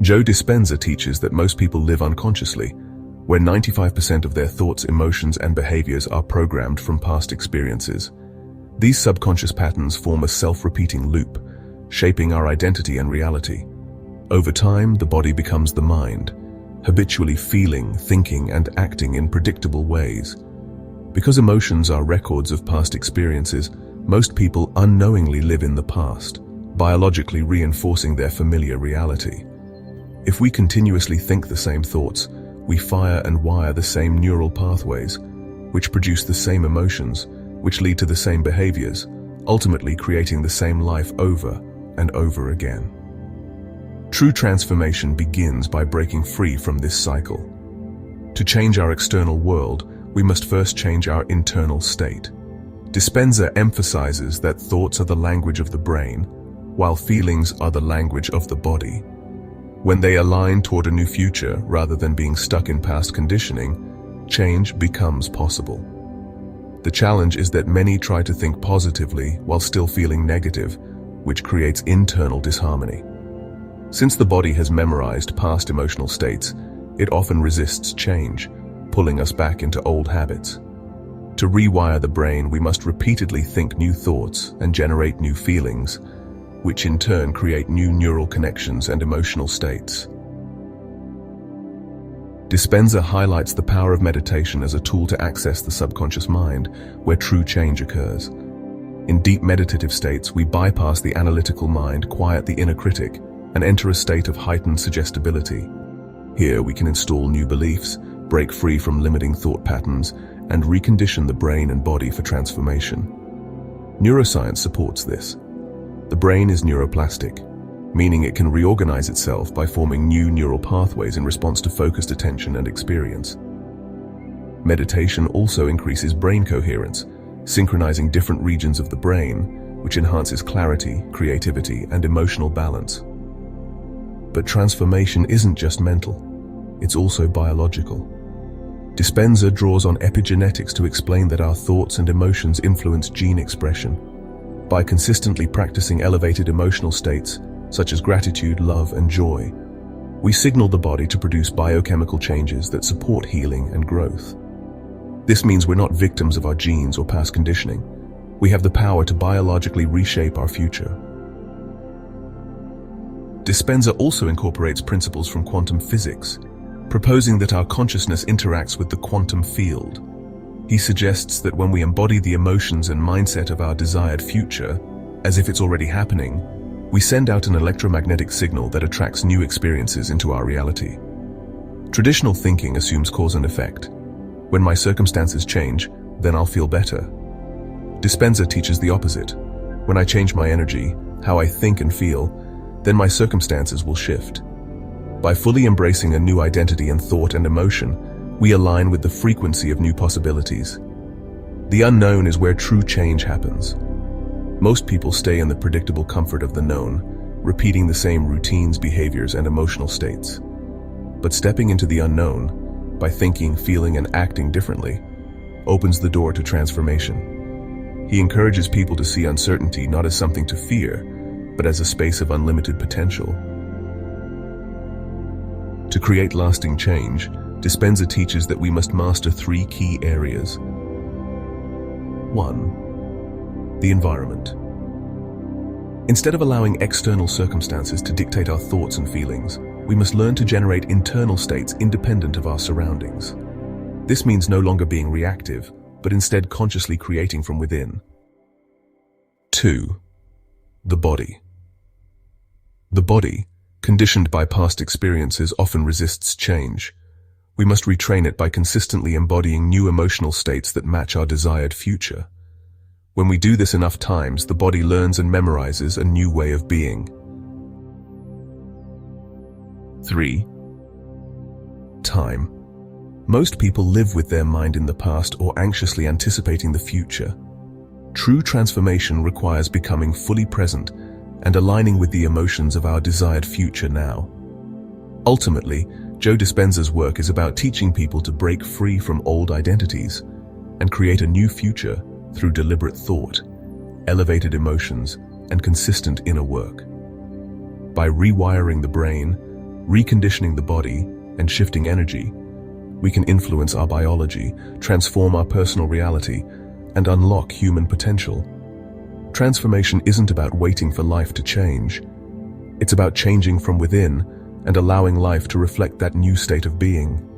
Joe Dispenza teaches that most people live unconsciously, where 95% of their thoughts, emotions, and behaviors are programmed from past experiences. These subconscious patterns form a self-repeating loop, shaping our identity and reality. Over time, the body becomes the mind, habitually feeling, thinking, and acting in predictable ways. Because emotions are records of past experiences, most people unknowingly live in the past, biologically reinforcing their familiar reality. If we continuously think the same thoughts, we fire and wire the same neural pathways, which produce the same emotions, which lead to the same behaviors, ultimately creating the same life over and over again. True transformation begins by breaking free from this cycle. To change our external world, we must first change our internal state. Dispenza emphasizes that thoughts are the language of the brain, while feelings are the language of the body. When they align toward a new future rather than being stuck in past conditioning, change becomes possible. The challenge is that many try to think positively while still feeling negative, which creates internal disharmony. Since the body has memorized past emotional states, it often resists change, pulling us back into old habits. To rewire the brain, we must repeatedly think new thoughts and generate new feelings, which in turn create new neural connections and emotional states. Dispenza highlights the power of meditation as a tool to access the subconscious mind, where true change occurs. In deep meditative states, we bypass the analytical mind, quiet the inner critic, and enter a state of heightened suggestibility. Here we can install new beliefs, break free from limiting thought patterns, and recondition the brain and body for transformation. Neuroscience supports this. The brain is neuroplastic, meaning it can reorganize itself by forming new neural pathways in response to focused attention and experience. Meditation also increases brain coherence, synchronizing different regions of the brain, which enhances clarity, creativity, and emotional balance. But transformation isn't just mental, it's also biological. Dispenza draws on epigenetics to explain that our thoughts and emotions influence gene expression. By consistently practicing elevated emotional states, such as gratitude, love, and joy, we signal the body to produce biochemical changes that support healing and growth. This means we're not victims of our genes or past conditioning. We have the power to biologically reshape our future. Dispenza also incorporates principles from quantum physics, proposing that our consciousness interacts with the quantum field. He suggests that when we embody the emotions and mindset of our desired future, as if it's already happening, we send out an electromagnetic signal that attracts new experiences into our reality. Traditional thinking assumes cause and effect. When my circumstances change, then I'll feel better. Dispenza teaches the opposite. When I change my energy, how I think and feel, then my circumstances will shift. By fully embracing a new identity in thought and emotion, we align with the frequency of new possibilities. The unknown is where true change happens. Most people stay in the predictable comfort of the known, repeating the same routines, behaviors, and emotional states. But stepping into the unknown, by thinking, feeling, and acting differently, opens the door to transformation. He encourages people to see uncertainty not as something to fear, but as a space of unlimited potential. To create lasting change, Dispenza teaches that we must master 3 key areas. 1. The environment. Instead of allowing external circumstances to dictate our thoughts and feelings, we must learn to generate internal states independent of our surroundings. This means no longer being reactive, but instead consciously creating from within. 2. The body. The body, conditioned by past experiences, often resists change. We must retrain it by consistently embodying new emotional states that match our desired future. When we do this enough times, the body learns and memorizes a new way of being. 3. Time. Most people live with their mind in the past or anxiously anticipating the future. True transformation requires becoming fully present and aligning with the emotions of our desired future now. Ultimately, Joe Dispenza's work is about teaching people to break free from old identities and create a new future through deliberate thought, elevated emotions, and consistent inner work. By rewiring the brain, reconditioning the body and shifting energy, we can influence our biology, transform our personal reality, and unlock human potential. Transformation isn't about waiting for life to change. It's about changing from within and allowing life to reflect that new state of being.